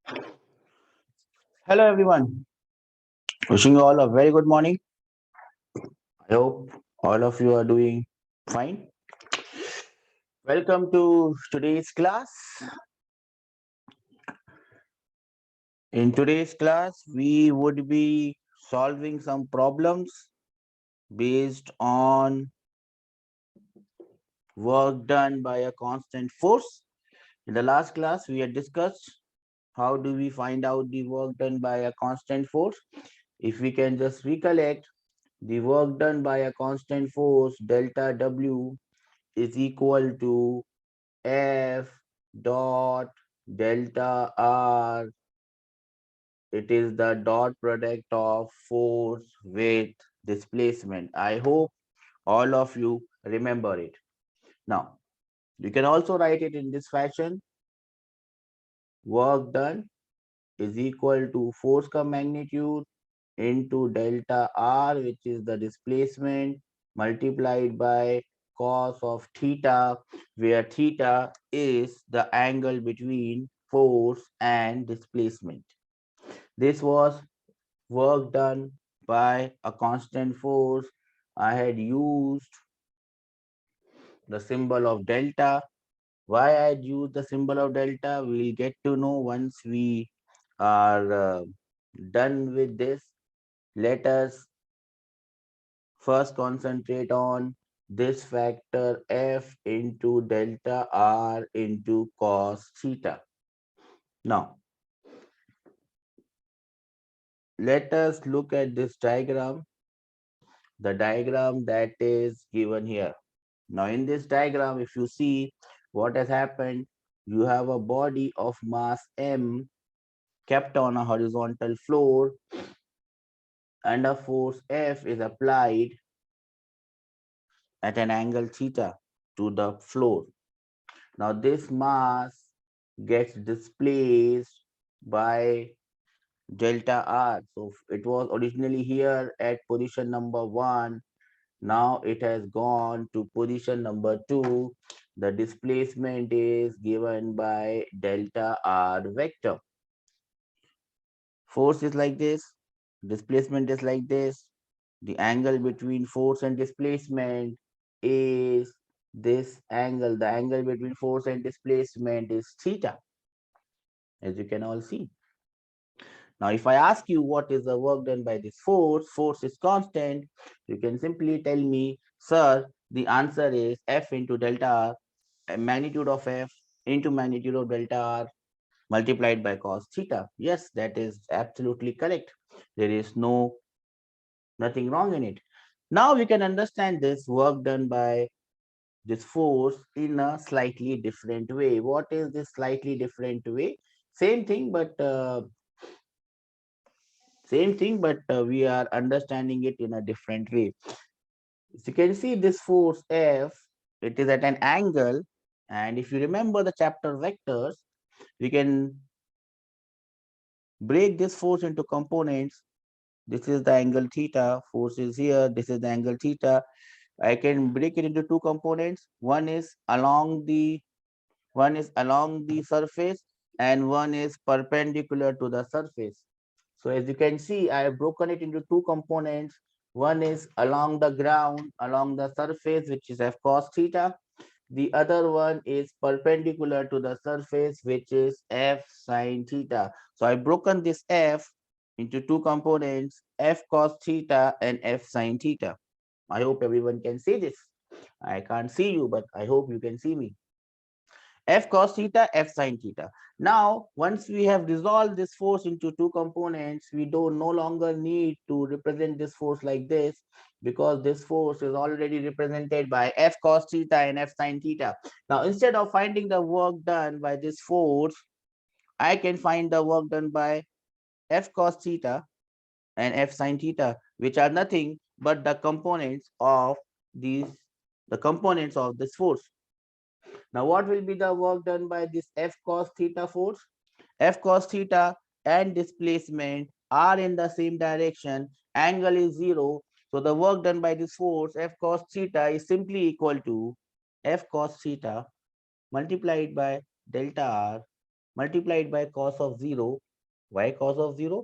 Hello, everyone. Wishing you all a very good morning. I hope all of you are doing fine. Welcome to today's class. In today's class, we would be solving some problems based on work done by a constant force. In the last class, we had discussed how do we find out the work done by a constant force. If we can just recollect, the work done by a constant force delta W is equal to F dot delta R. It is the dot product of force with displacement. I hope all of you remember it. Now, you can also write it in this fashion. Work done is equal to force का magnitude into delta R, which is the displacement, multiplied by cos of theta, where theta is the angle between force and displacement. This was work done by a constant force. I had used the symbol of delta. Why I had used the symbol of delta, we'll get to know once we are done with this. Let us first concentrate on this factor F into delta R into cos theta. Now, let us look at this diagram, the diagram that is given here. Now, in this diagram, if you see what has happened, you have a body of mass M kept on a horizontal floor and a force F is applied at an angle theta to the floor. Now, this mass gets displaced by delta R. So it was originally here at position number 1. Now it has gone to position number 2. The displacement is given by delta R vector. Force is like this. Displacement is like this. The angle between force and displacement is this angle. The angle between force and displacement is theta, as you can all see. Now, if I ask you what is the work done by this force is constant, you can simply tell me, sir, the answer is F into delta R, magnitude of F into magnitude of delta R multiplied by cos theta. Yes, that is absolutely correct. There is nothing wrong in it. Now we can understand this work done by this force in a slightly different way. What is this slightly different way? Same thing, but we are understanding it in a different way. As you can see, this force F, it is at an angle, and if you remember the chapter vectors, we can break this force into components. This is the angle theta, force is here, this is the angle theta. I can break it into two components. One is along the surface and one is perpendicular to the surface. So as you can see, I have broken it into two components. One is along the ground, along the surface, which is F cos theta. The other one is perpendicular to the surface, which is F sin theta. So I've broken this F into two components, F cos theta and F sin theta. I hope everyone can see this. I can't see you, but I hope you can see me. F cos theta, F sin theta. Now, once we have resolved this force into two components, we don't no longer need to represent this force like this, because this force is already represented by F cos theta and F sin theta. Now, instead of finding the work done by this force, I can find the work done by F cos theta and F sin theta, which are nothing but the components of this force. Now, what will be the work done by this F cos theta force? F cos theta and displacement are in the same direction. Angle is 0. So the work done by this force, F cos theta, is simply equal to F cos theta multiplied by delta R multiplied by cos of 0. Why cos of 0?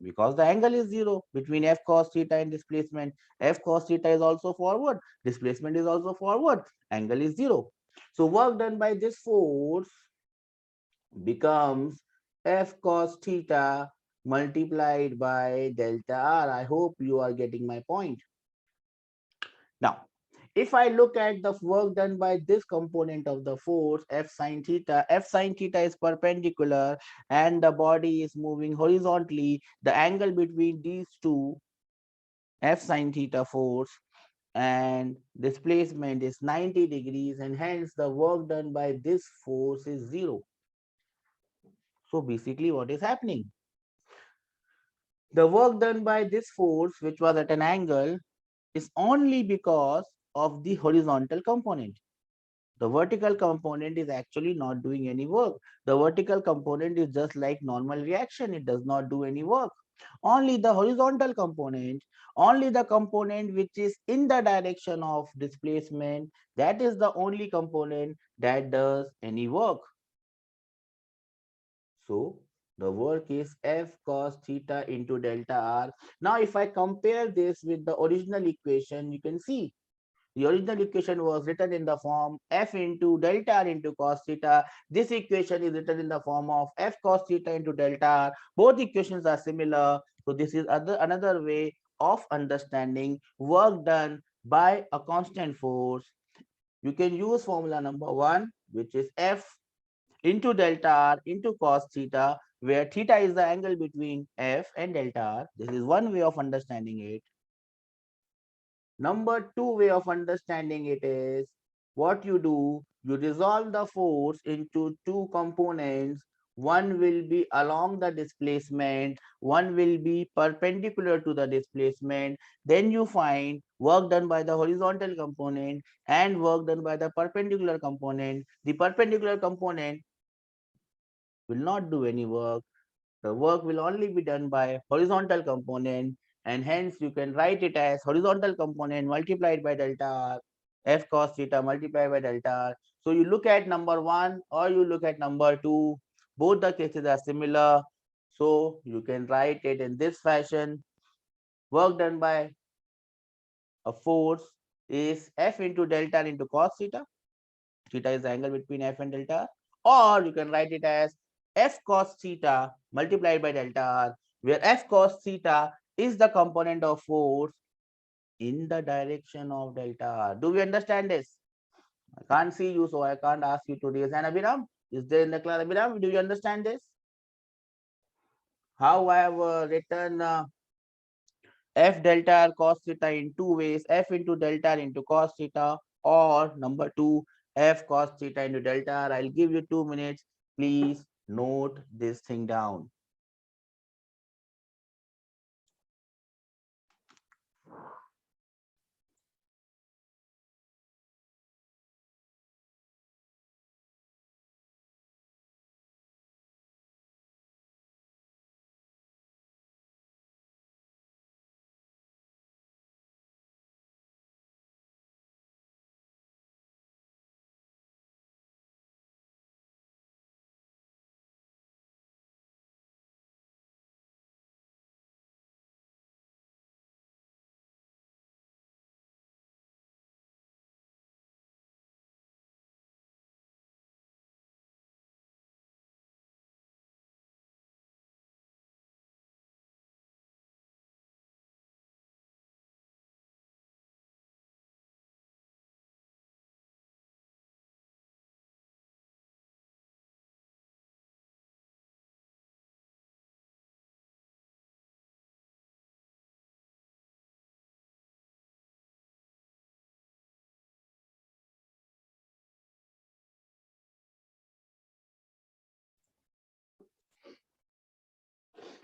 Because the angle is 0 between f cos theta and displacement. F cos theta is also forward, displacement is also forward, angle is 0. So work done by this force becomes f cos theta multiplied by delta r. I hope you are getting my point. Now, if I look at the work done by this component of the force, f sine theta is perpendicular and the body is moving horizontally. The angle between these two, f sine theta force and displacement is 90 degrees, and hence the work done by this force is 0. So basically what is happening? The work done by this force, which was at an angle, is only because of the horizontal component. The vertical component is actually not doing any work. The vertical component is just like normal reaction. It does not do any work. Only the horizontal component, only the component which is in the direction of displacement, that is the only component that does any work. So the work is f cos theta into delta r. Now, if I compare this with the original equation, you can see the original equation was written in the form f into delta r into cos theta. This equation is written in the form of f cos theta into delta r. Both equations are similar. So this is another way of understanding work done by a constant force. You can use formula number 1, which is f into delta r into cos theta, where theta is the angle between f and delta r. This is one way of understanding it. Number 2 way of understanding it is what you do, you resolve the force into two components. One will be along the displacement, one will be perpendicular to the displacement. Then you find work done by the horizontal component and work done by the perpendicular component. The perpendicular component will not do any work. The work will only be done by horizontal component, and hence you can write it as horizontal component multiplied by delta r, f cos theta multiplied by delta r. So you look at number 1 or you look at number 2, both the cases are similar. So you can write it in this fashion. Work done by a force is f into delta r into cos theta. Theta is the angle between f and delta r. Or you can write it as f cos theta multiplied by delta r, where f cos theta is the component of force in the direction of delta r. Do we understand this? I can't see you, so I can't ask you to raise an Abhiram. Is there in the class? Abhiram, do you understand this? How I have written f delta r cos theta in two ways, f into delta r into cos theta, or number 2, f cos theta into delta r. I'll give you 2 minutes. Please note this thing down.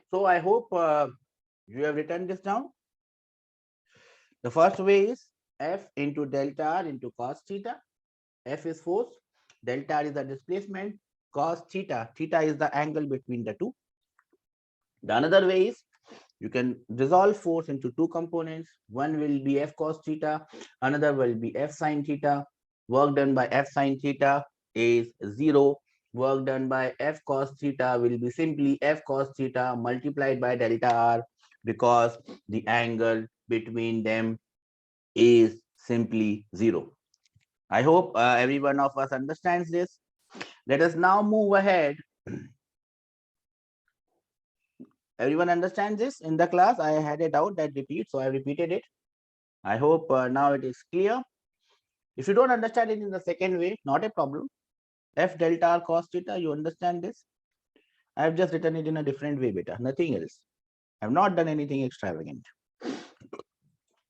So I hope you have written this down. The first way is f into delta r into cos theta. F is force, delta r is the displacement, cos theta, theta is the angle between the two. The another way is you can resolve force into two components. One will be f cos theta, another will be f sine theta. Work done by f sine theta is 0. work done by F cos theta will be simply F cos theta multiplied by delta R, because the angle between them is simply 0. I hope every one of us understands this. Let us now move ahead. Everyone understands this in the class? I had a doubt that repeat, so I repeated it. I hope now it is clear. If you don't understand it in the second way, not a problem. F delta R cos theta, you understand this? I have just written it in a different way, beta, nothing else. I have not done anything extravagant.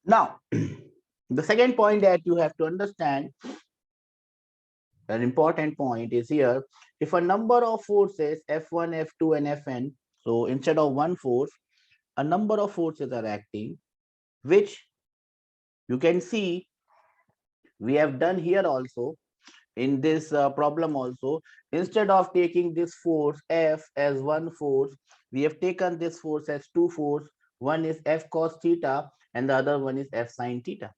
Now, the second point that you have to understand, an important point is here, if a number of forces F1, F2, and Fn, so instead of one force, a number of forces are acting, which you can see we have done here also in this problem also. Instead of taking this force F as one force, we have taken this force as two force. One is F cos theta and the other one is F sin theta.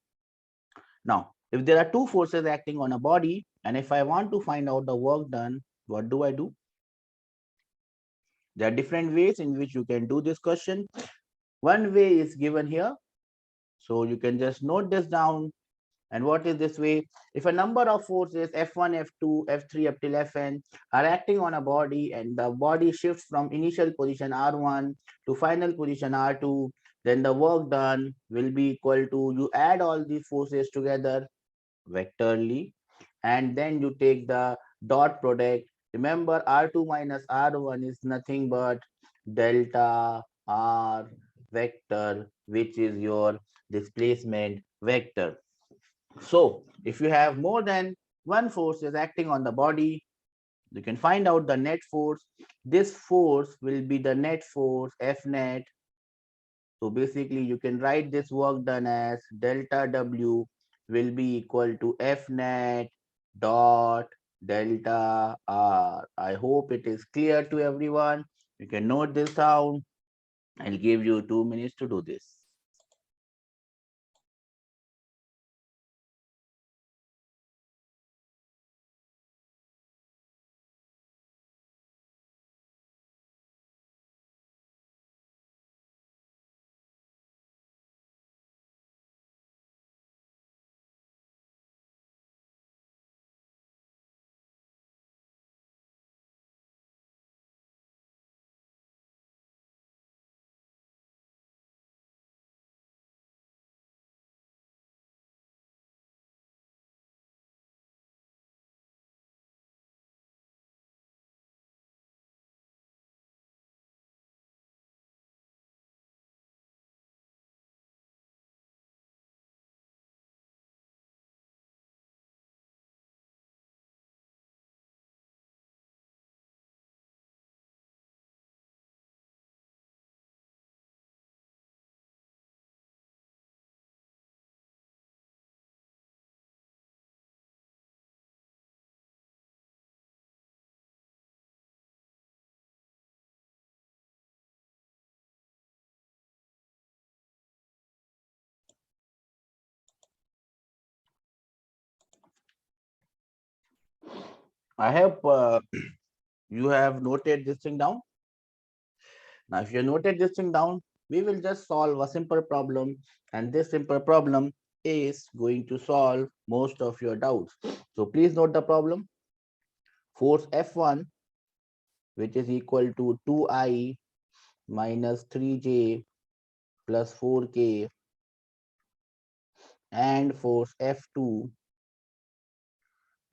Now, if there are two forces acting on a body, and if I want to find out the work done, what do I do? There are different ways in which you can do this question. One way is given here. So you can just note this down. And what is this way? If a number of forces F1, F2, F3 up till Fn are acting on a body, and the body shifts from initial position R1 to final position R2, then the work done will be equal to, you add all these forces together vectorly, and then you take the dot product. Remember, R2 minus R1 is nothing but delta R vector, which is your displacement vector. So if you have more than one force is acting on the body, you can find out the net force. This force will be the net force F net. So basically you can write this work done as delta W will be equal to F net dot delta R. I hope it is clear to everyone. You can note this down. I'll give you 2 minutes to do this. I hope you have noted this thing down. Now, if you noted this thing down, we will just solve a simple problem, and this simple problem is going to solve most of your doubts. So please note the problem. Force F1, which is equal to 2I minus 3J plus 4K, and force F2,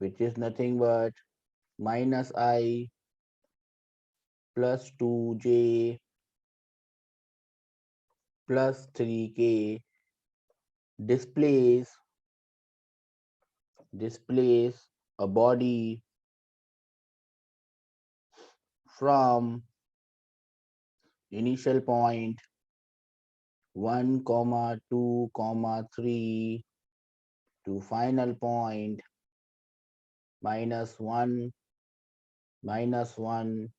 which is nothing but minus I plus 2J plus 3K, displace a body from initial point 1, 2, 3 to final point -1, -1,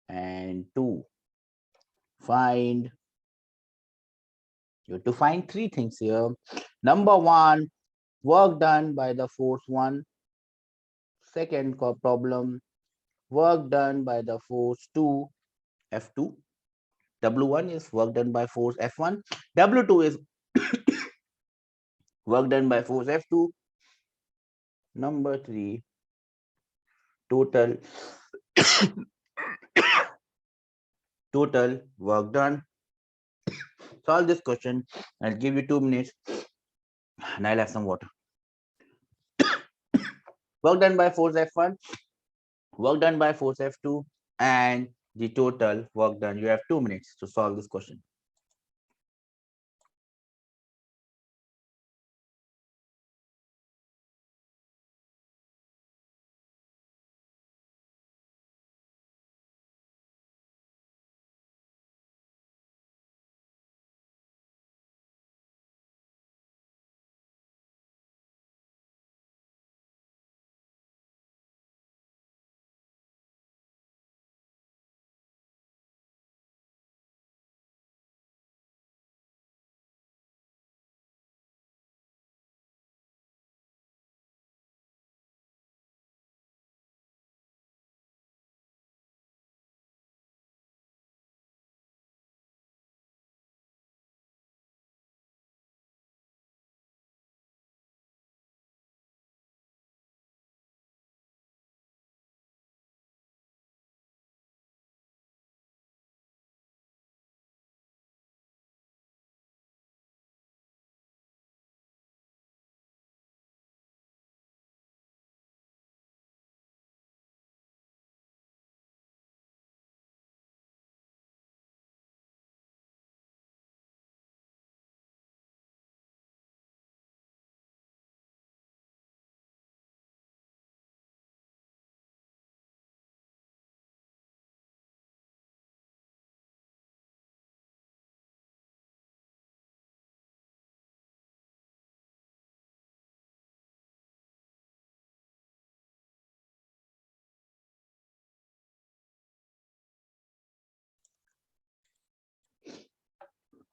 and 2. You have to find three things here. Number one, work done by the force 1. Second problem, work done by the force 2 F2. W1 is work done by force F1. W2 is work done by force F2. Number 3, total total work done. Solve this question. I'll give you 2 minutes and I'll have some water. Work done by force F1, work done by force F2, and the total work done. You have 2 minutes to solve this question.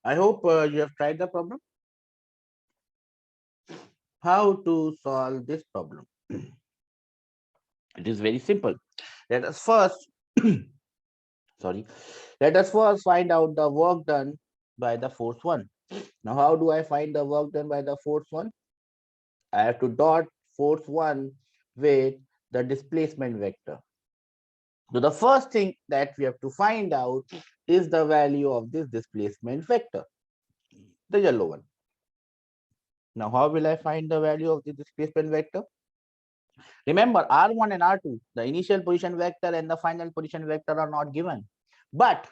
I hope you have tried the problem. How to solve this problem? It is very simple. Let us first, sorry, let us first find out the work done by the force 1. Now, how do I find the work done by the force 1? I have to dot force 1 with the displacement vector. So the first thing that we have to find out is the value of this displacement vector, the yellow one. Now, how will I find the value of the displacement vector? Remember, R1 and R2, the initial position vector and the final position vector are not given. But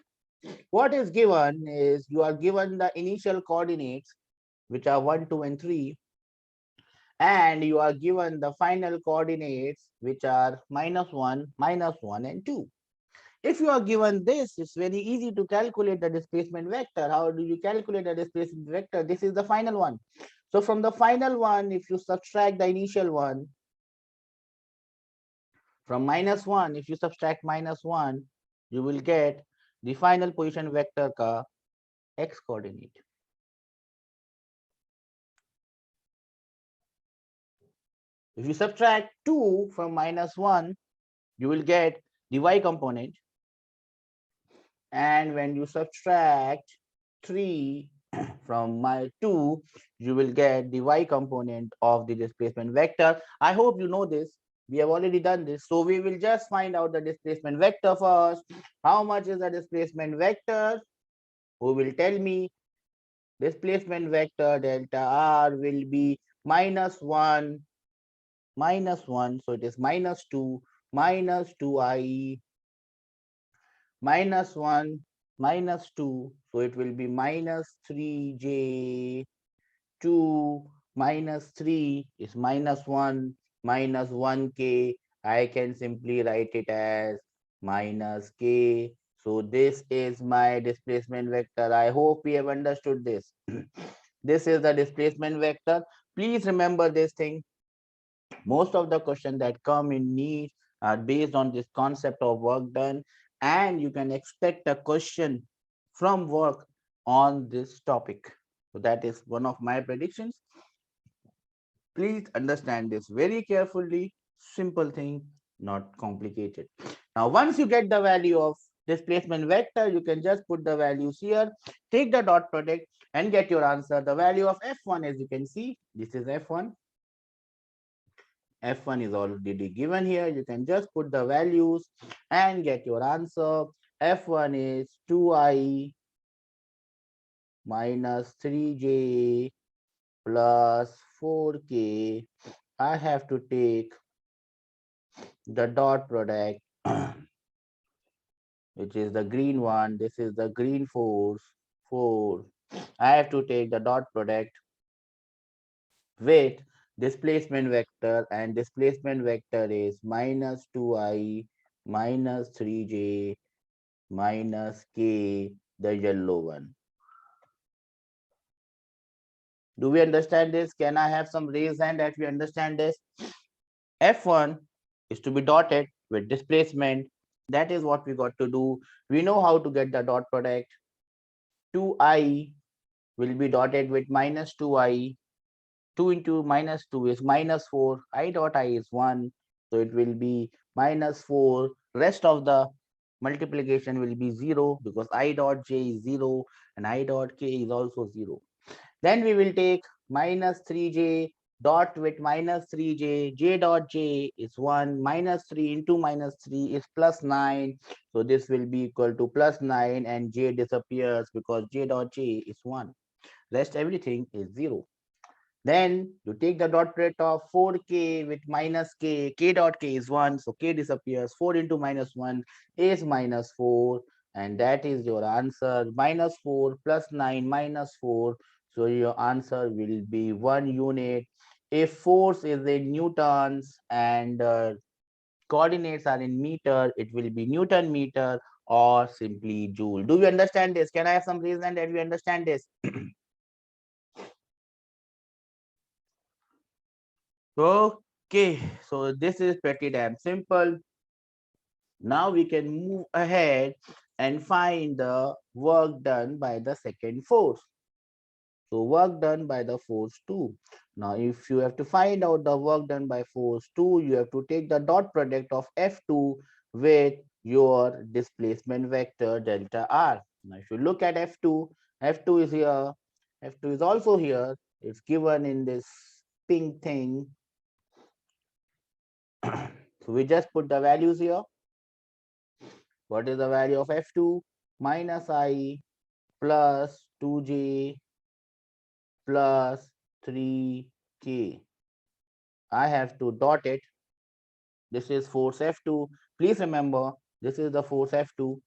what is given is you are given the initial coordinates, which are 1, 2, and 3, and you are given the final coordinates, which are -1, -1, and 2. If you are given this, it's very easy to calculate the displacement vector. How do you calculate the displacement vector? This is the final one. So from the final one, if you subtract the initial one, from -1, if you subtract -1, you will get the final position vector ka x coordinate. If you subtract 2 from -1, you will get the y component. And when you subtract 3 from my 2, you will get the y component of the displacement vector. I hope you know this. We have already done this. So we will just find out the displacement vector first. How much is the displacement vector? Who will tell me? Displacement vector delta r will be -1, -1. So it is -2, -2i, -1, -2. So it will be -3j, 2 -3 is -1, -1k. I can simply write it as -k. So this is my displacement vector. I hope we have understood this. This is the displacement vector. Please remember this thing. Most of the questions that come in NEET are based on this concept of work done, and you can expect a question from work on this topic. So that is one of my predictions. Please understand this very carefully. Simple thing. not complicated. Now, once you get the value of displacement vector, you can just put the values here, take the dot product and get your answer. The value of F1, as you can see, this is F1. F1 is already given here. You can just put the values and get your answer. F1 is 2i minus 3j plus 4k. I have to take the dot product, which is the green one. This is the green force, 4. I have to take the dot product with displacement vector, and displacement vector is minus 2i minus 3j minus k, the yellow one. Do we understand this? Can I have some raised hand that we understand this? F1 is to be dotted with displacement. That is what we got to do. We know how to get the dot product. 2i will be dotted with minus 2i. 2 into minus 2 is minus 4. I dot I is 1. So it will be minus 4. Rest of the multiplication will be 0 because I dot j is 0 and I dot k is also 0. Then we will take minus 3j dot with minus 3j, j dot j is 1, minus 3 into minus 3 is plus 9. So this will be equal to plus 9 and j disappears because j dot j is 1. Rest everything is 0. Then you take the dot product of 4k with minus k, k dot k is 1, so k disappears, 4 into minus 1 is minus 4, and that is your answer, minus 4 plus 9 minus 4, so your answer will be 1 unit. If force is in newtons and coordinates are in meter, it will be Newton meter or simply joule. Do we understand this? Can I have some reason that we understand this? Okay, so this is pretty damn simple. Now we can move ahead and find the work done by the second force. So work done by the force 2. Now if you have to find out the work done by force 2, you have to take the dot product of F2 with your displacement vector delta R. Now if you look at F2, F2 is here, F2 is also here. It's given in this pink thing. So we just put the values here. What is the value of F2? Minus I plus 2j plus 3k. I have to dot it. This is force F2. Please remember, this is the force F2.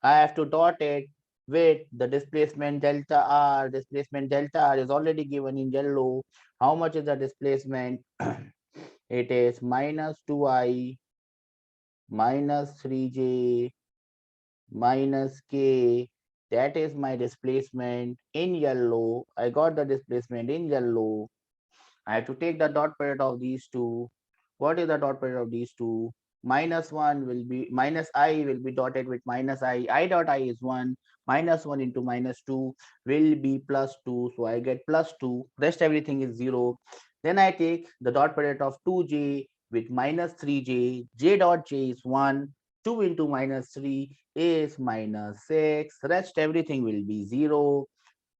I have to dot it with the displacement delta R. Displacement delta R is already given in yellow. How much is the displacement? It is minus 2i minus 3j minus k. That is my displacement in yellow. I got the displacement in yellow. I have to take the dot product of these two. What is the dot product of these two? Minus 1 will be minus I will be dotted with minus I. I dot I is 1. Minus 1 into minus 2 will be plus 2. So I get plus 2. Rest everything is 0. Then I take the dot product of 2j with minus 3j. J dot j is 1. 2 into minus 3 is minus 6. Rest everything will be 0.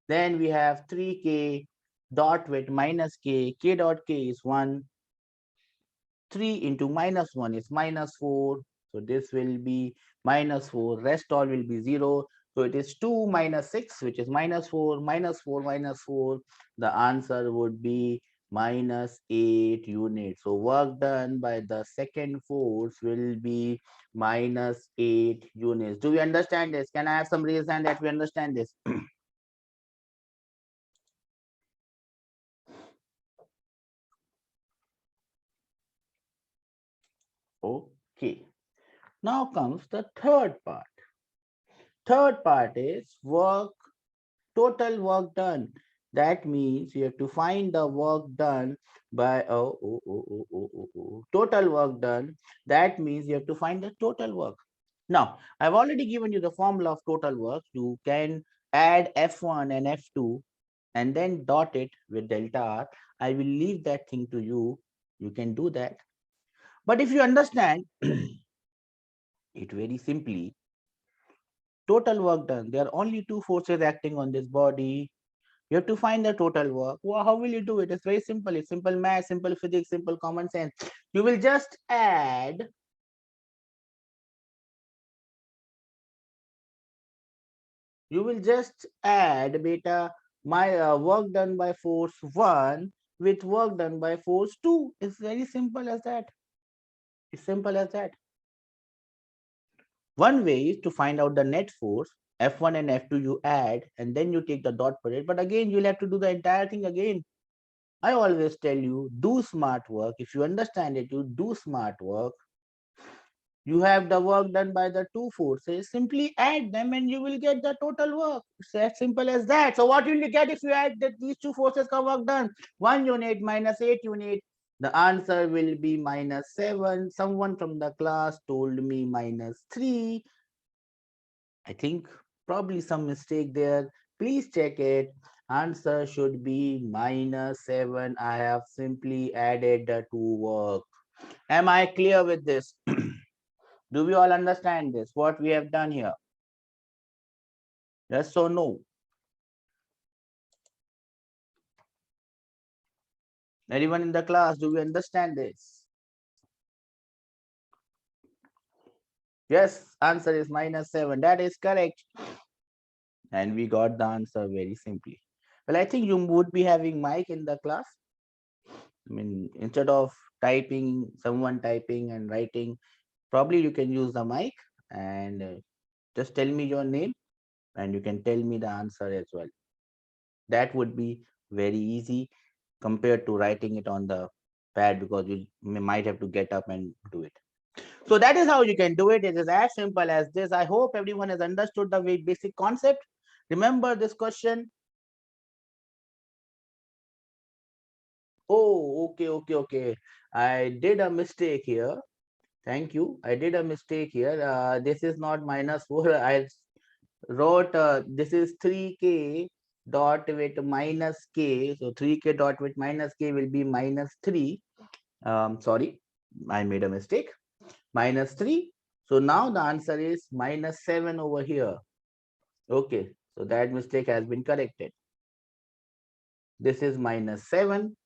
Then we have 3k dot with minus k. K dot k is 1. 3 into minus 1 is minus 4. So this will be minus 4. Rest all will be 0. So it is 2 minus 6, which is minus 4, minus 4, minus 4. The answer would be minus 8 units. So work done by the second force will be minus 8 units. Do we understand this? Can I have some reason that we understand this? Okay. Now comes the third part. Third part is work, total work done. That means you have to find the work done by total work done. That means you have to find the total work. Now, I've already given you the formula of total work. You can add F1 and F2 and then dot it with delta R. I will leave that thing to you. You can do that. But if you understand it very simply, total work done, there are only two forces acting on this body. You have to find the total work. Well, how will you do it? It's very simple. It's simple math, simple physics, simple common sense. You will just add beta my work done by force 1 with work done by force 2. It's very simple as that. It's simple as that. One way is to find out the net force. F1 and F2 you add and then you take the dot product. But again, you'll have to do the entire thing again. I always tell you, do smart work. If you understand it, you do smart work. You have the work done by the two forces, simply add them and you will get the total work. It's as simple as that. So what will you get if you add that these two forces ka work done? 1 unit minus 8 unit. The answer will be minus 7. Someone from the class told me minus 3. I think probably some mistake there. Please check it. Answer should be minus 7. I have simply added the two work. Am I clear with this? Do we all understand this? What we have done here? Yes or no? Anyone in the class, do we understand this? Yes, answer is minus 7. That is correct. And we got the answer very simply. Well, I think you would be having mic in the class. I mean, instead of typing, someone typing and writing, probably you can use the mic and just tell me your name and you can tell me the answer as well. That would be very easy compared to writing it on the pad because you might have to get up and do it. So that is how you can do it. It is as simple as this. I hope everyone has understood the very basic concept. Remember this question. Oh, okay. I did a mistake here. Thank you. I did a mistake here. This is not minus 4. I wrote this is 3k dot with minus k. So 3k dot with minus k will be minus 3. Sorry, I made a mistake. Minus 3. So now the answer is minus 7 over here. Okay, so that mistake has been corrected. This is minus 7.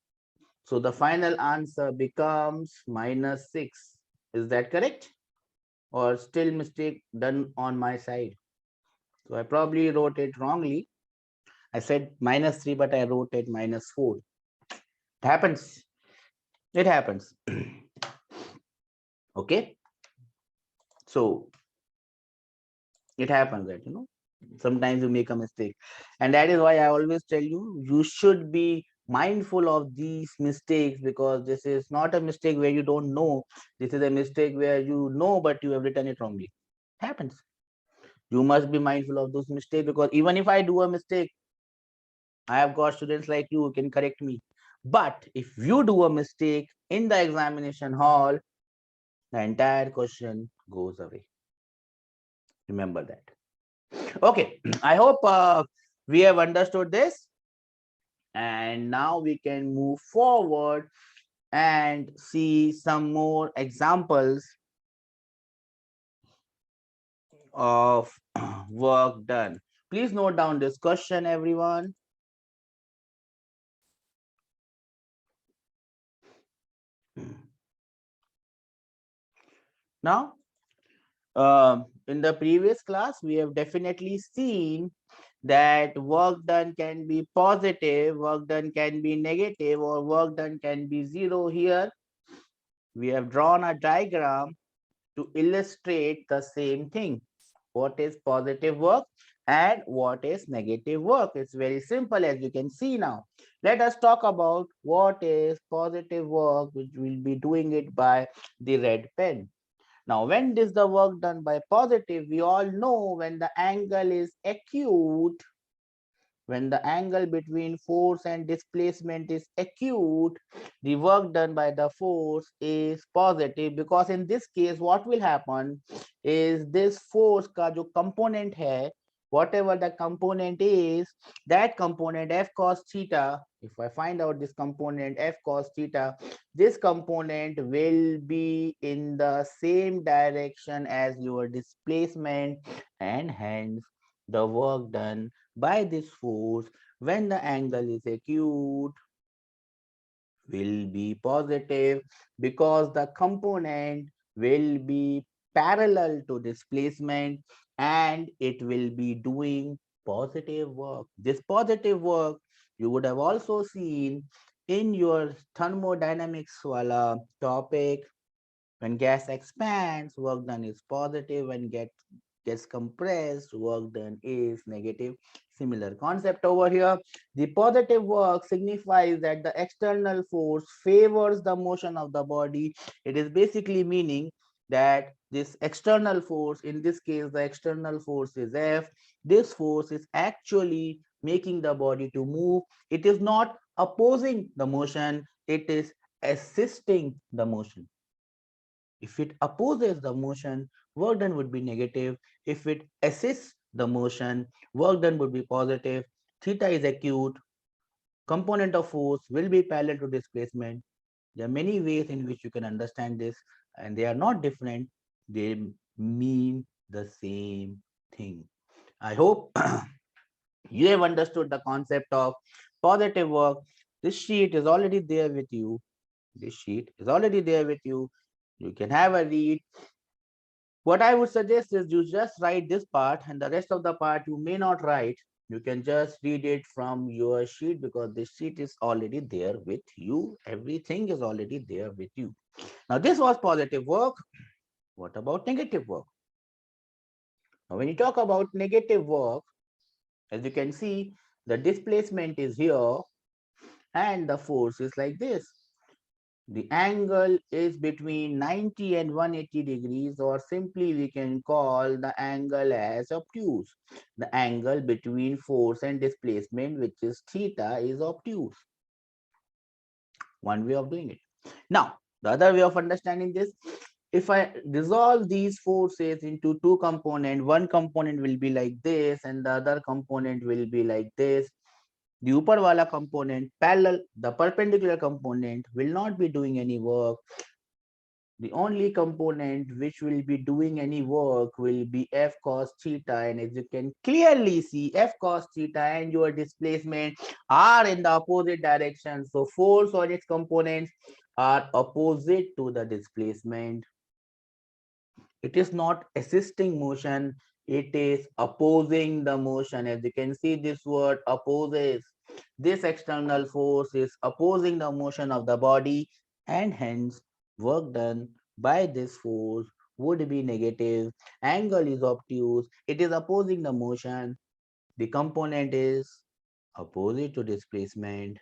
So the final answer becomes minus 6. Is that correct? Or still mistake done on my side? So I probably wrote it wrongly. I said minus 3, but I wrote it minus 4. It happens. It happens. Okay. So it happens that, sometimes you make a mistake. And that is why I always tell you, you should be mindful of these mistakes because this is not a mistake where you don't know. This is a mistake where you know, but you have written it wrongly. It happens. You must be mindful of those mistakes because even if I do a mistake, I have got students like you who can correct me. But if you do a mistake in the examination hall, the entire question goes away. Remember that. Okay, I hope we have understood this. And now we can move forward and see some more examples of work done. Please note down this question, everyone. Now, in the previous class, we have definitely seen that work done can be positive, work done can be negative, or work done can be 0. Here, we have drawn a diagram to illustrate the same thing. What is positive work and what is negative work? It's very simple, as you can see now. Let us talk about what is positive work, which we'll be doing it by the red pen. Now, when is the work done by positive? We all know when the angle is acute, when the angle between force and displacement is acute, the work done by the force is positive because in this case, what will happen is this force का जो component है, whatever the component is, that component f cos theta, if I find out this component f cos theta, this component will be in the same direction as your displacement, and hence the work done by this force when the angle is acute will be positive, because the component will be parallel to displacement and it will be doing positive work. This positive work you would have also seen in your thermodynamics wala topic. When gas expands, work done is positive. When gets compressed, work done is negative. Similar concept over here. The positive work signifies that the external force favors the motion of the body. It is basically meaning that this external force, in this case, the external force is F. This force is actually making the body to move. It is not opposing the motion, it is assisting the motion. If it opposes the motion, work done would be negative. If it assists the motion, work done would be positive. Theta is acute. Component of force will be parallel to displacement. There are many ways in which you can understand this, and they are not different. They mean the same thing. I hope you have understood the concept of positive work. This sheet is already there with you. This sheet is already there with you. You can have a read. What I would suggest is you just write this part, and the rest of the part you may not write. You can just read it from your sheet, because this sheet is already there with you. Everything is already there with you. Now, this was positive work. What about negative work? Now, when you talk about negative work, as you can see, the displacement is here and the force is like this. The angle is between 90 and 180 degrees, or simply we can call the angle as obtuse. The angle between force and displacement, which is theta, is obtuse. One way of doing it. Now, the other way of understanding this, if I resolve these forces into two components, one component will be like this and the other component will be like this. The upper wala component, parallel, the perpendicular component will not be doing any work. The only component which will be doing any work will be f cos theta, and as you can clearly see, f cos theta and your displacement are in the opposite direction. So force on its components are opposite to the displacement. It is not assisting motion, it is opposing the motion. As you can see, this word opposes. This external force is opposing the motion of the body, and hence work done by this force would be negative. Angle is obtuse, it is opposing the motion. The component is opposite to displacement.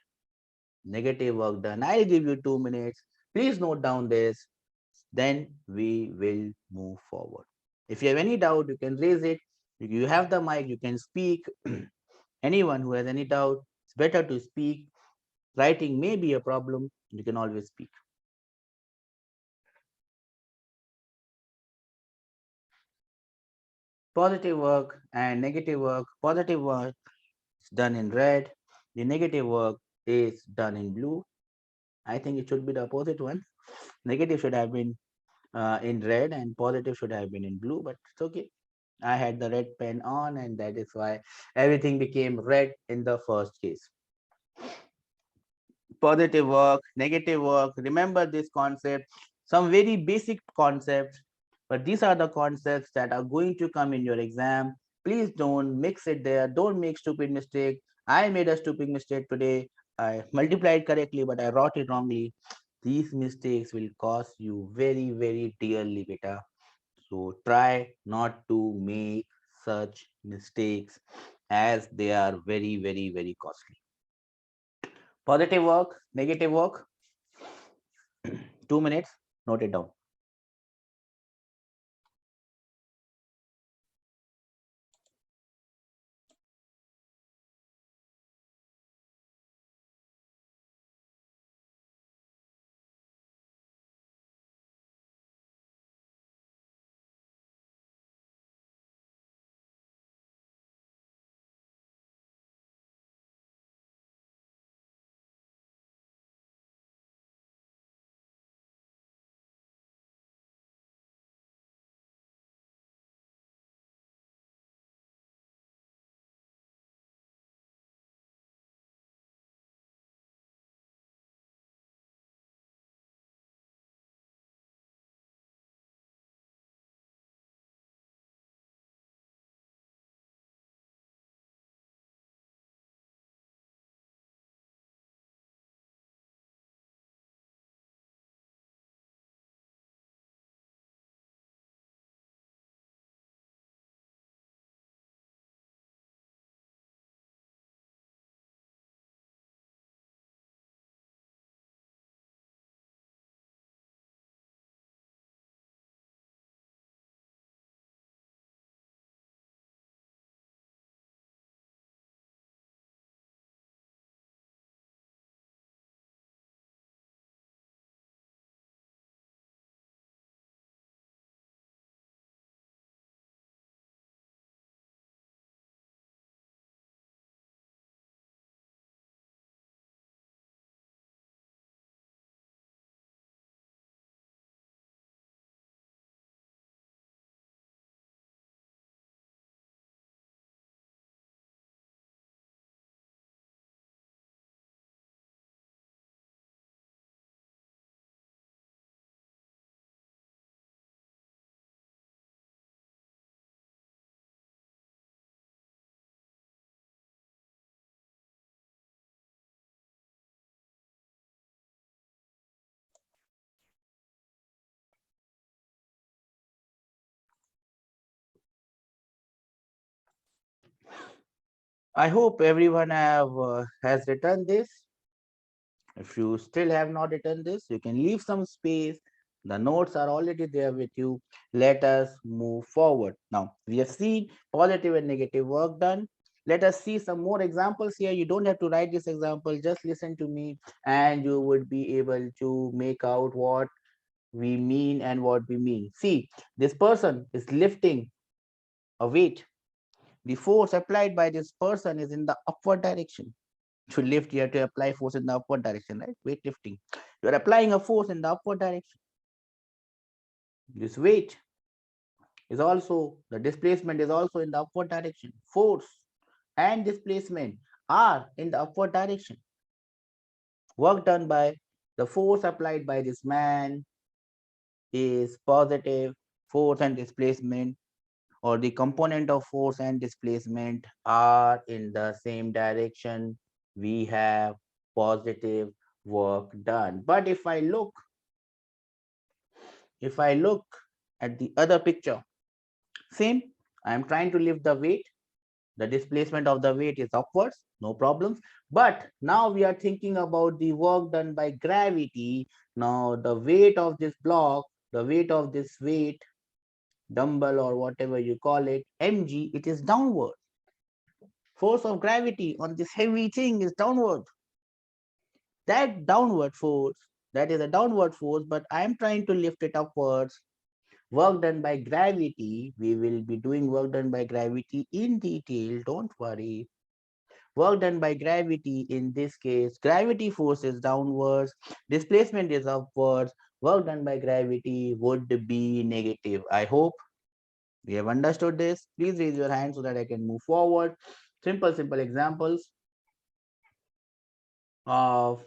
Negative work done. I'll give you 2 minutes. Please note down this, then we will move forward. If you have any doubt, you can raise it. If you have the mic, you can speak. Anyone who has any doubt, it's better to speak. Writing may be a problem. You can always speak. Positive work and negative work. Positive work is done in red. The negative work is done in blue. I think it should be the opposite one. Negative should have been in red and positive should have been in blue, but it's okay. I had the red pen on, and that is why everything became red in the first case. Positive work, negative work. Remember this concept, some very basic concepts, but these are the concepts that are going to come in your exam. Please don't mix it there. Don't make stupid mistake. I made a stupid mistake today. I multiplied correctly, but I wrote it wrongly. These mistakes will cost you very, very dearly, beta. So try not to make such mistakes, as they are very, very, very costly. Positive work, negative work, 2 minutes, note it down. I hope everyone has written this. If you still have not written this, you can leave some space. The notes are already there with you. Let us move forward. Now, we have seen positive and negative work done. Let us see some more examples here. You don't have to write this example, just listen to me, and you would be able to make out what we mean and what we mean. See, this person is lifting a weight. The force applied by this person is in the upward direction. To lift, you have to apply force in the upward direction, right? Weightlifting. You're applying a force in the upward direction. This weight is also, the displacement is also in the upward direction. Force and displacement are in the upward direction. Work done by the force applied by this man is positive. Force and displacement, or the component of force and displacement, are in the same direction. We have positive work done. But if I look at the other picture, same, I am trying to lift the weight. The displacement of the weight is upwards, no problems. But now we are thinking about the work done by gravity. Now the weight of this block, the weight of this weight, dumbbell or whatever you call it, mg, it is downward. Force of gravity on this heavy thing is downward. That downward force, that is a downward force, but I am trying to lift it upwards. Work done by gravity, we will be doing work done by gravity in detail, don't worry. Work done by gravity, in this case, gravity force is downwards, displacement is upwards. Work done by gravity would be negative. I hope we have understood this. Please raise your hand so that I can move forward. Simple examples of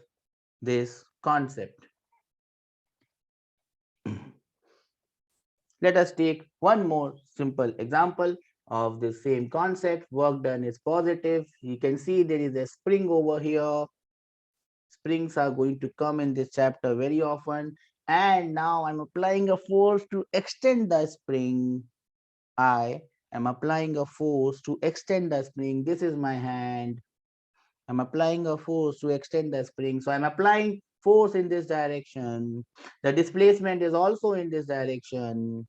this concept. Let us take one more simple example of the same concept. Work done is positive. You can see there is a spring over here. Springs are going to come in this chapter very often. And now I'm applying a force to extend the spring. I am applying a force to extend the spring. This is my hand. I'm applying a force to extend the spring. So I'm applying force in this direction. The displacement is also in this direction.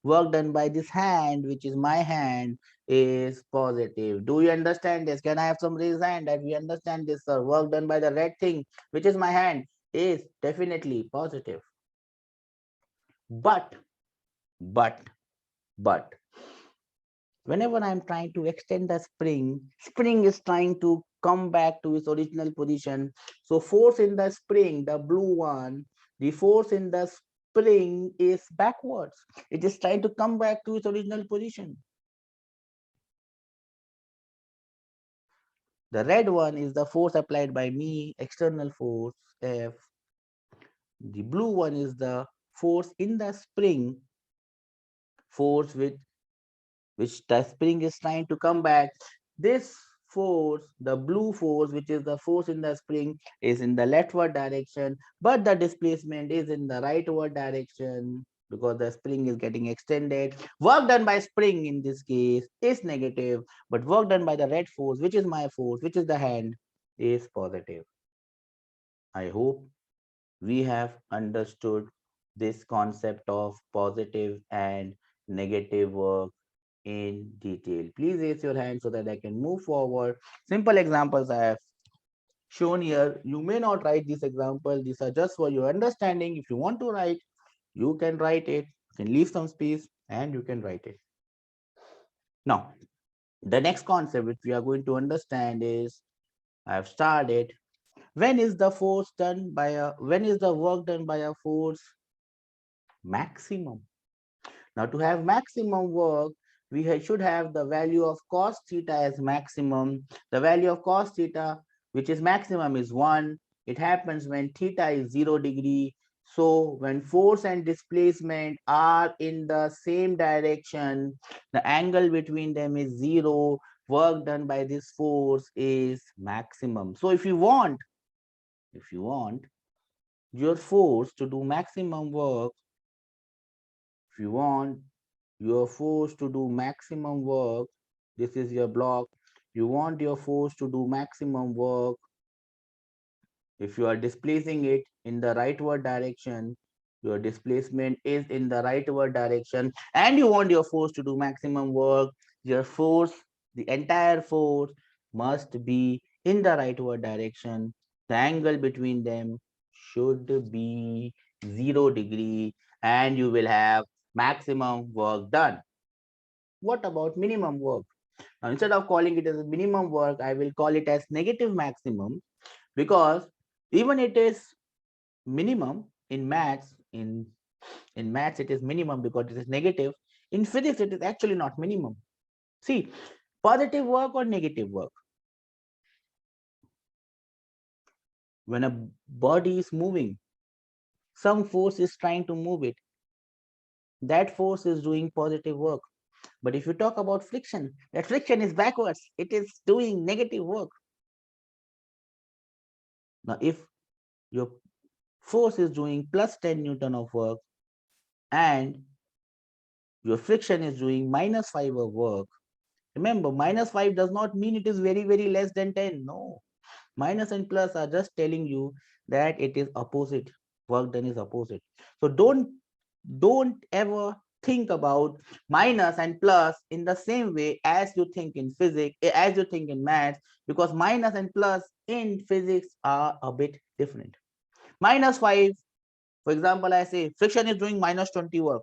Work done by this hand, which is my hand, is positive. Do you understand this? Can I have some raise hand that we understand this, sir? Work done by the red thing, which is my hand, is definitely positive. But, but, but, whenever I'm trying to extend the spring, spring is trying to come back to its original position. So force in the spring, the blue one, the force in the spring is backwards. It is trying to come back to its original position. The red one is the force applied by me, external force, F. The blue one is the force in the spring, force which the spring is trying to come back. This force, the blue force, which is the force in the spring, is in the leftward direction, but the displacement is in the rightward direction because the spring is getting extended. Work done by spring in this case is negative, but work done by the red force, which is my force, which is the hand, is positive. I hope we have understood this concept of positive and negative work in detail. Please raise your hand so that I can move forward. Simple examples I have shown here. You may not write this example. These are just for your understanding. If you want to write, you can write it. You can leave some space and you can write it. Now, the next concept which we are going to understand is, I have started, when is the work done by a force maximum? Now, to have maximum work, we should have the value of cos theta as maximum. The value of cos theta, which is maximum, is 1. It happens when theta is 0 degree. So when force and displacement are in the same direction, the angle between them is 0. Work done by this force is maximum. So if you want your force to do maximum work, if you want you are forced to do maximum work, this is your block. You want your force to do maximum work. If you are displacing it in the rightward direction, your displacement is in the rightward direction, and you want your force to do maximum work, your force, the entire force, must be in the rightward direction. The angle between them should be 0 degree, and you will have maximum work done. What about minimum work? Now, instead of calling it as minimum work, I will call it as negative maximum, because even it is minimum in maths, in maths it is minimum because it is negative. In physics it is actually not minimum. See, positive work or negative work, when a body is moving, some force is trying to move it, that force is doing positive work. But if you talk about friction, that friction is backwards, it is doing negative work. Now if your force is doing plus 10 Newton of work and your friction is doing minus 5 of work, remember, minus 5 does not mean it is very, very less than 10. No. Minus and plus are just telling you that it is opposite. Work done is opposite. So don't ever think about minus and plus in the same way as you think in physics, as you think in maths, because minus and plus in physics are a bit different. Minus 5, for example, I say friction is doing minus 20 work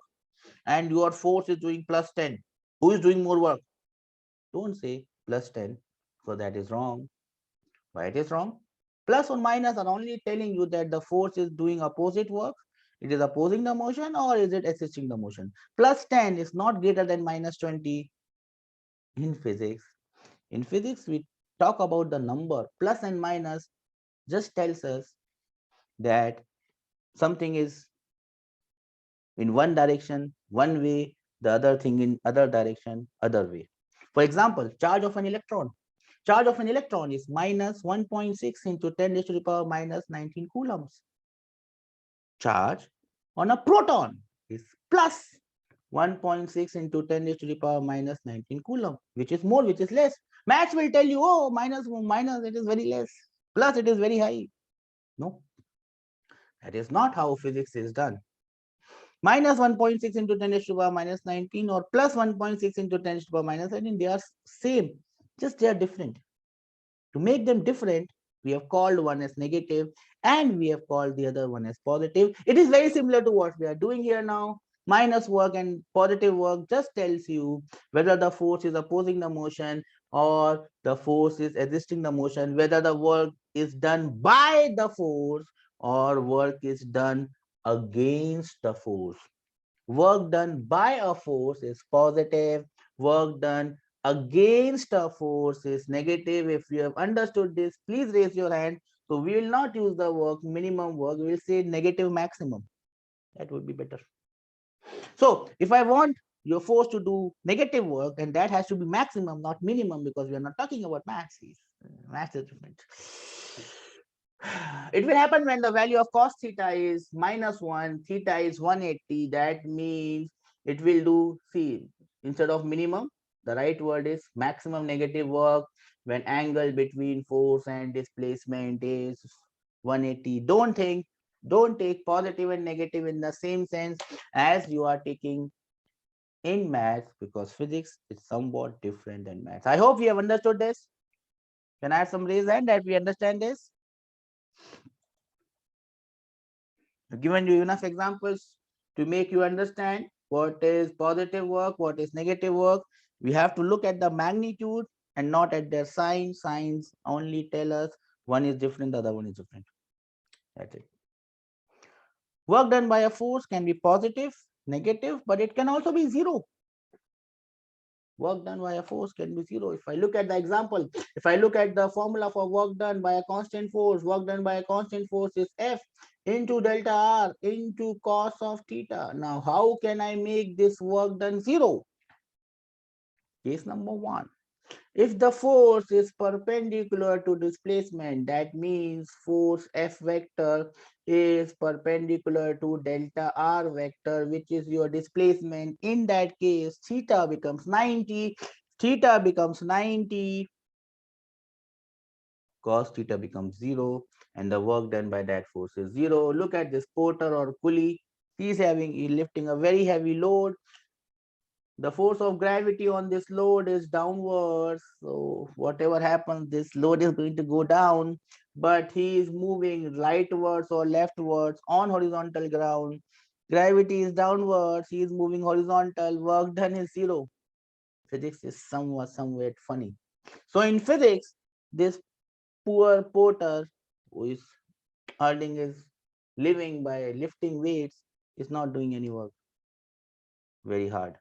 and your force is doing plus 10. Who is doing more work? Don't say plus 10. So that is wrong. Why it is wrong? Plus or minus are only telling you that the force is doing opposite work. It is opposing the motion or is it assisting the motion? Plus 10 is not greater than minus 20 in physics. In physics, we talk about the number. Plus and minus just tells us that something is in one direction, one way, the other thing in other direction, other way. For example, charge of an electron. Charge of an electron is minus 1.6 into 10 raised to the power minus 19 coulombs. Charge on a proton is plus 1.6 into 10 raised to the power minus 19 coulomb, which is more, which is less. Maths will tell you, oh, minus, it is very less. Plus, it is very high. No, that is not how physics is done. Minus 1.6 into 10 raised to the power minus 19 or plus 1.6 into 10 raised to the power minus 19, they are same, just they are different. To make them different, we have called one as negative and we have called the other one as positive. It is very similar to what we are doing here now. Minus work and positive work just tells you whether the force is opposing the motion or the force is resisting the motion, whether the work is done by the force or work is done against the force. Work done by a force is positive. Work done against a force is negative. If you have understood this, please raise your hand. So we will not use the work minimum work. We will say negative maximum. That would be better. So if I want your force to do negative work, and that has to be maximum, not minimum, because we are not talking about maths. Maths is different. It will happen when the value of cos theta is -1, theta is 180. That means it will do, see, instead of minimum, the right word is maximum negative work when angle between force and displacement is 180. Don't take positive and negative in the same sense as you are taking in maths, because physics is somewhat different than maths. I hope you have understood this. Can I have some raise hand that we understand this? I've given you enough examples to make you understand what is positive work, what is negative work. We have to look at the magnitude and not at their sign. Signs only tell us one is different, the other one is different. That's it. Work done by a force can be positive, negative, but it can also be zero. Work done by a force can be zero. If I look at the example, if I look at the formula for work done by a constant force, work done by a constant force is F into delta R into cos of theta. Now, how can I make this work done zero? Case number one. If the force is perpendicular to displacement, that means force F vector is perpendicular to delta R vector, which is your displacement. In that case, theta becomes 90. Theta becomes 90. cos theta becomes 0, and the work done by that force is 0. Look at this porter or pulley. He's lifting a very heavy load. The force of gravity on this load is downwards. So whatever happens, this load is going to go down, but he is moving rightwards or leftwards on horizontal ground. Gravity is downwards. He is moving horizontal. Work done is 0. Physics is somewhat funny. So in physics, this poor porter who is earning his living by lifting weights is not doing any work. Very hard.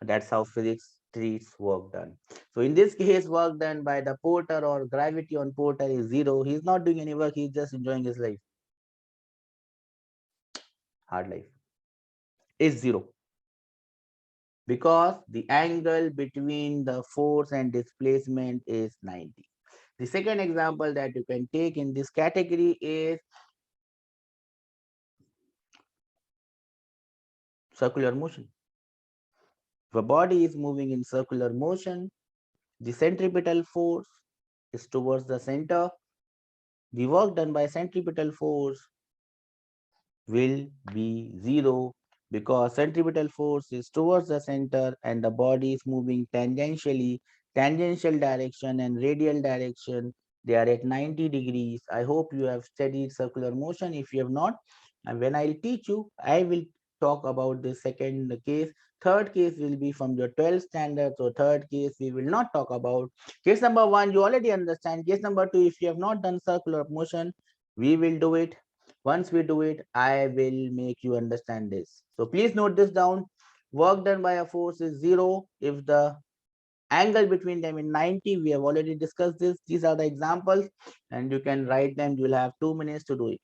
That's how physics treats work done. So in this case, work done by the porter or gravity on porter is 0. He's not doing any work. He's just enjoying his life. Hard life is 0, because the angle between the force and displacement is 90. The second example that you can take in this category is circular motion. If a body is moving in circular motion, the centripetal force is towards the center. The work done by centripetal force will be 0, because centripetal force is towards the center and the body is moving tangentially, tangential direction and radial direction. They are at 90 degrees. I hope you have studied circular motion. If you have not, and when I'll teach you, I will talk about the second case. Third case will be from your 12th standard. So third case we will not talk about. Case number 1, you already understand. Case number 2, if you have not done circular motion, we will do it. Once we do it, I will make you understand this. So please note this down. Work done by a force is 0 if the angle between them is 90. We have already discussed this. These are the examples and you can write them. You will have 2 minutes to do it.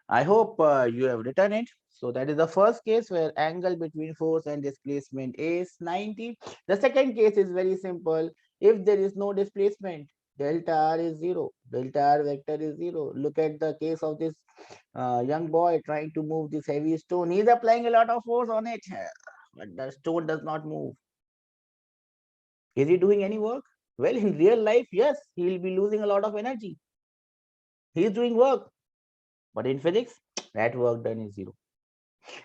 I hope you have written it. So that is the first case where angle between force and displacement is 90. The second case is very simple. If there is no displacement, delta r is 0. Delta r vector is 0. Look at the case of this young boy trying to move this heavy stone. He is applying a lot of force on it, but the stone does not move. Is he doing any work? Well, in real life, yes, he will be losing a lot of energy. He is doing work. But in physics, that work done is 0.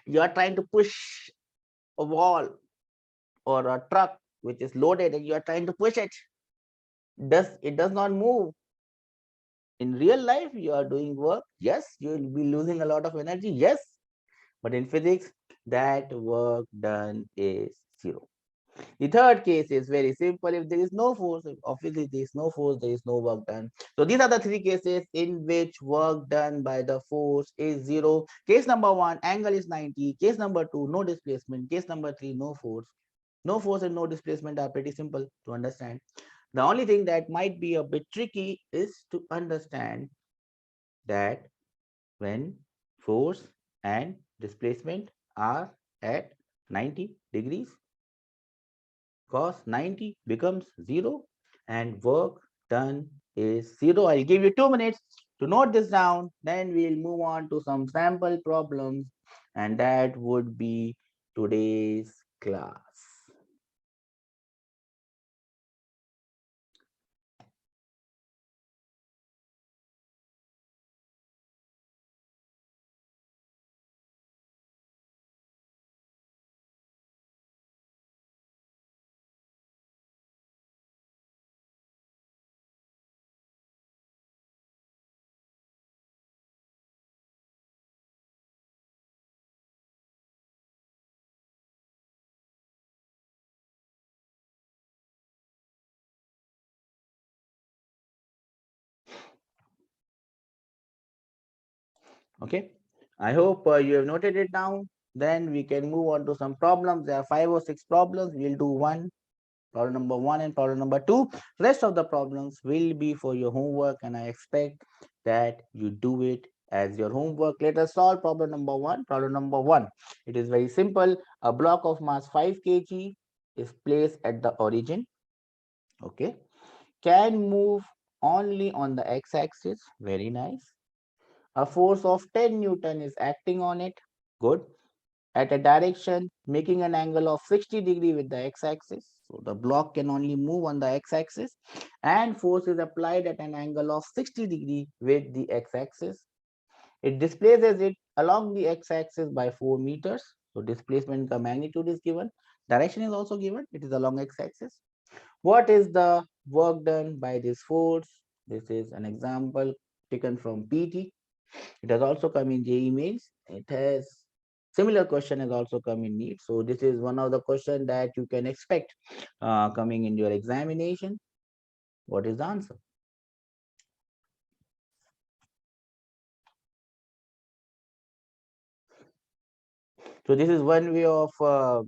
You are trying to push a wall or a truck which is loaded and you are trying to push it. Does not move. In real life, you are doing work. Yes, you will be losing a lot of energy. Yes. But in physics, that work done is 0. The third case is very simple. If there is no force, obviously there is no force, there is no work done. So these are the 3 cases in which work done by the force is 0. Case number 1, angle is 90. Case number 2, no displacement. Case number 3, no force. No force and no displacement are pretty simple to understand. The only thing that might be a bit tricky is to understand that when force and displacement are at 90 degrees, cos 90 becomes 0 and work done is 0. I'll give you 2 minutes to note this down. Then we'll move on to some sample problems, and that would be today's class. Okay. I hope you have noted it down. Then we can move on to some problems. There are 5 or 6 problems. We'll do problem number 1 and problem number 2. Rest of the problems will be for your homework, and I expect that you do it as your homework. Let us solve problem number 1. Problem number 1. It is very simple. A block of mass 5 kg is placed at the origin. Okay. Can move only on the x-axis. Very nice. A force of 10 Newton is acting on it. Good. At a direction, making an angle of 60° with the x-axis. So the block can only move on the x-axis, and force is applied at an angle of 60° with the x-axis. It displaces it along the x-axis by 4 meters. So displacement ka magnitude is given. Direction is also given. It is along x-axis. What is the work done by this force? This is an example taken from PT. It has also come in JEE mains. It has similar question has also come in NEET. So this is one of the question that you can expect coming in your examination. What is the answer? So this is one way of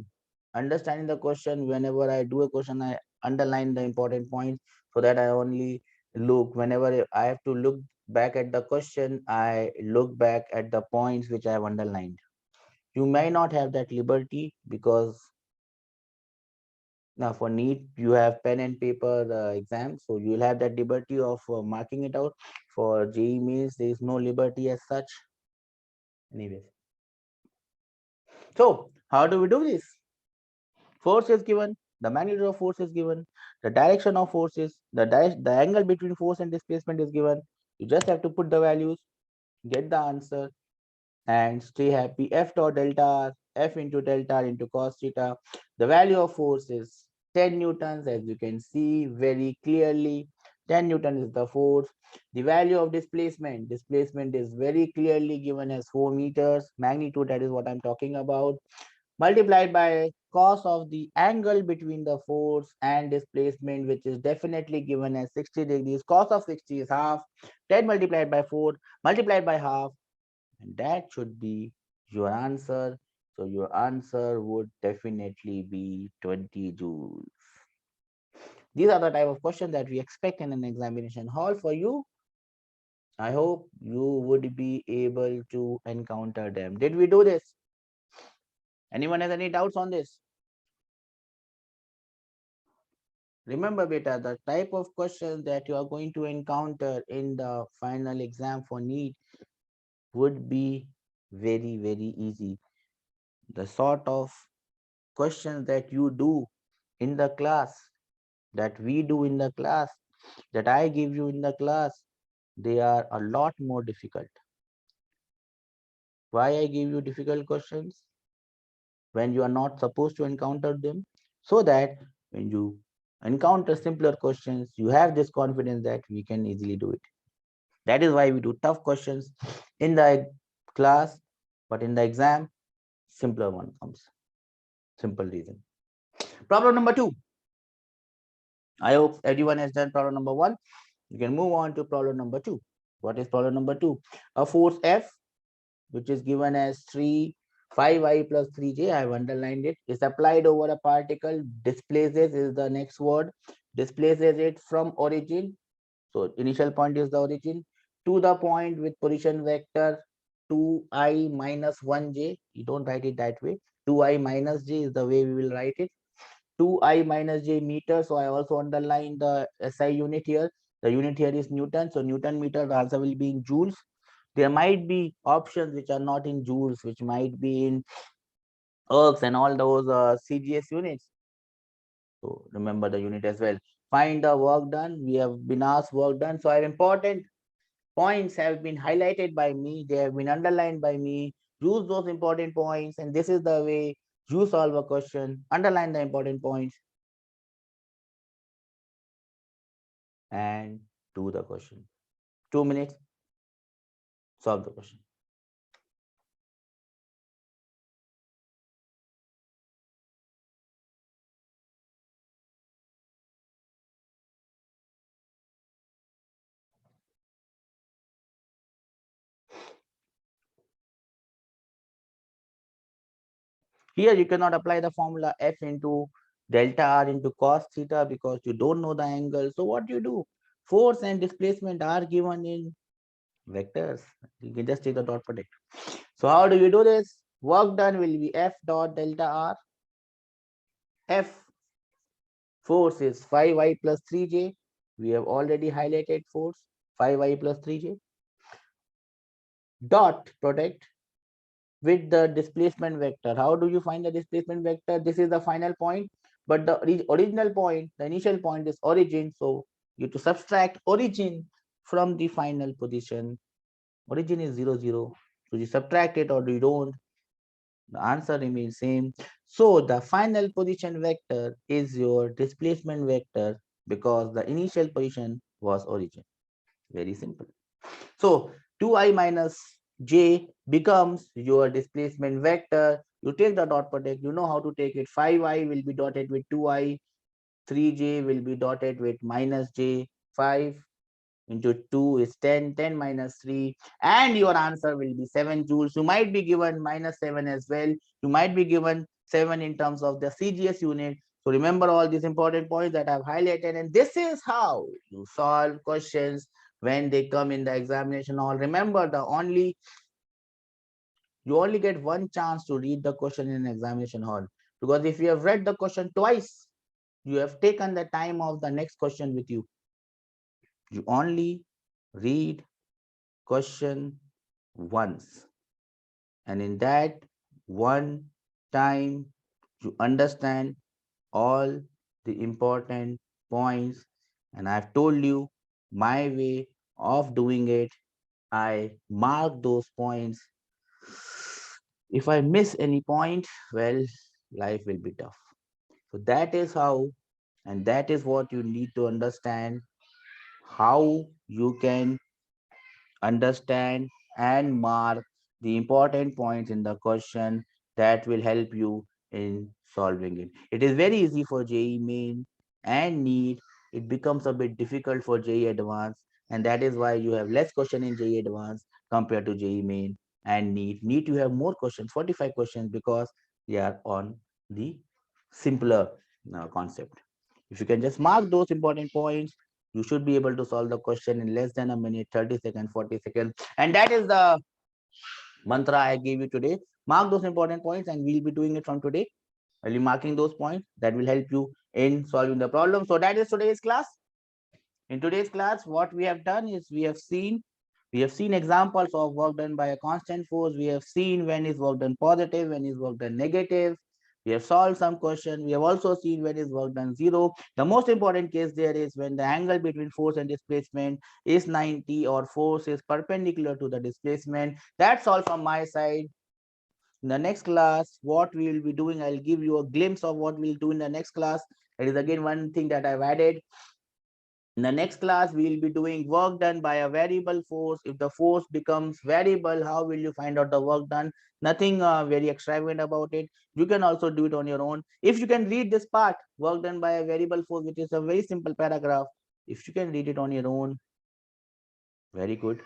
understanding the question. Whenever I do a question, I underline the important points so that I only look whenever I have to look back at the question, I look back at the points which I have underlined. You may not have that liberty because now for NEET you have pen and paper exam, so you will have that liberty of marking it out. For JEE means there is no liberty as such. Anyways, so how do we do this? Force is given, the magnitude of force is given, the direction of forces, the angle between force and displacement is given. You just have to put the values, get the answer, and stay happy. F dot delta R, F into delta R into cos theta. The value of force is 10 newtons, as you can see very clearly. 10 newton is the force. The value of displacement is very clearly given as 4 meters. Magnitude, that is what I'm talking about, multiplied by cos of the angle between the force and displacement, which is definitely given as 60 degrees. Cos of 60 is half. 10 multiplied by 4 multiplied by half, and that should be your answer. So your answer would definitely be 20 joules. These are the type of questions that we expect in an examination hall for you. I hope you would be able to encounter them. Did we do this? Anyone has any doubts on this? Remember, beta, the type of questions that you are going to encounter in the final exam for NEET would be very, very easy. The sort of questions that you do in the class, that we do in the class, that I give you in the class, they are a lot more difficult. Why I give you difficult questions when you are not supposed to encounter them? So that when you encounter simpler questions, you have this confidence that we can easily do it. That is why we do tough questions in the class, but in the exam, simpler one comes. Simple reason. Problem number 2. I hope everyone has done problem number 1. You can move on to problem number 2. What is problem number 2? A force F, which is given as 5i plus 3j, I have underlined it, is applied over a particle. Displaces is the next word. Displaces it from origin. So initial point is the origin to the point with position vector 2i minus 1j. You don't write it that way. 2i minus j is the way we will write it. 2i minus j meter. So I also underline the SI unit here. The unit here is Newton. So Newton meter, the answer will be in joules. There might be options which are not in joules, which might be in ergs and all those CGS units. So remember the unit as well. Find the work done. We have been asked work done. So I have important points have been highlighted by me. They have been underlined by me. Use those important points, and this is the way you solve a question. Underline the important points and do the question. 2 minutes, solve the question. Here you cannot apply the formula F into delta R into cos theta because you don't know the angle. So what do you do? Force and displacement are given in vectors. You can just take the dot product. So how do you do this? Work done will be F dot delta R. F force is 5y plus 3j. We have already highlighted force 5y plus 3j. Dot product with the displacement vector. How do you find the displacement vector? This is the final point, but the original point, the initial point is origin. So you have to subtract origin from the final position. Origin is 0, 0. So you subtract it or you don't. The answer remains same. So the final position vector is your displacement vector because the initial position was origin. Very simple. So 2i minus j becomes your displacement vector. You take the dot product, you know how to take it. 5i will be dotted with 2i, 3j will be dotted with minus j, 5 into 2 is 10, 10 minus 3, and your answer will be 7 joules. You might be given minus 7 as well. You might be given 7 in terms of the CGS unit. So remember all these important points that I've highlighted, and this is how you solve questions when they come in the examination hall. Remember, you only get one chance to read the question in an examination hall, because if you have read the question twice, you have taken the time of the next question with you. You only read question once, and in that one time you understand all the important points. And I've told you my way of doing it. I mark those points. If I miss any point, well, life will be tough. So that is how, and that is what you need to understand, how you can understand and mark the important points in the question that will help you in solving it. It is very easy for JEE Main and NEET. It becomes a bit difficult for JEE Advanced, and that is why you have less question in JEE Advanced compared to JEE Main and NEET. NEET you have more questions, 45 questions, because they are on the simpler concept. If you can just mark those important points, you should be able to solve the question in less than a minute, 30 seconds, 40 seconds. And that is the mantra I gave you today. Mark those important points, and we'll be doing it from today. I'll be marking those points that will help you in solving the problem. So that is today's class. In today's class, what we have done is we have seen examples of work done by a constant force. We have seen when is work done positive, when is work done negative. We have solved some question. We have also seen when is work done 0. The most important case there is when the angle between force and displacement is 90 or force is perpendicular to the displacement. That's all from my side. In the next class, what we will be doing, I'll give you a glimpse of what we'll do in the next class. That is again one thing that I've added. In the next class, we will be doing work done by a variable force. If the force becomes variable, how will you find out the work done? Nothing very extravagant about it. You can also do it on your own. If you can read this part, work done by a variable force, which is a very simple paragraph. If you can read it on your own, very good.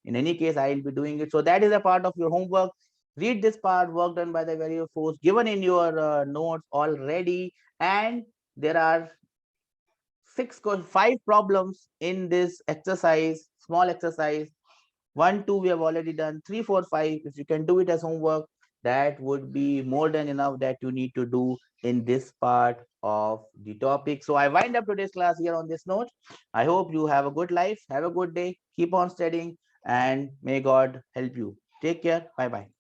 In any case, I will be doing it. So that is a part of your homework. Read this part, work done by the variable force, given in your notes already. And there are 5 problems in this exercise, small exercise. 1, 2 we have already done. 3, 4, 5, if you can do it as homework, that would be more than enough that you need to do in this part of the topic. So I wind up today's class here on this note. I hope you have a good life, have a good day, keep on studying, and may God help you. Take care. Bye bye.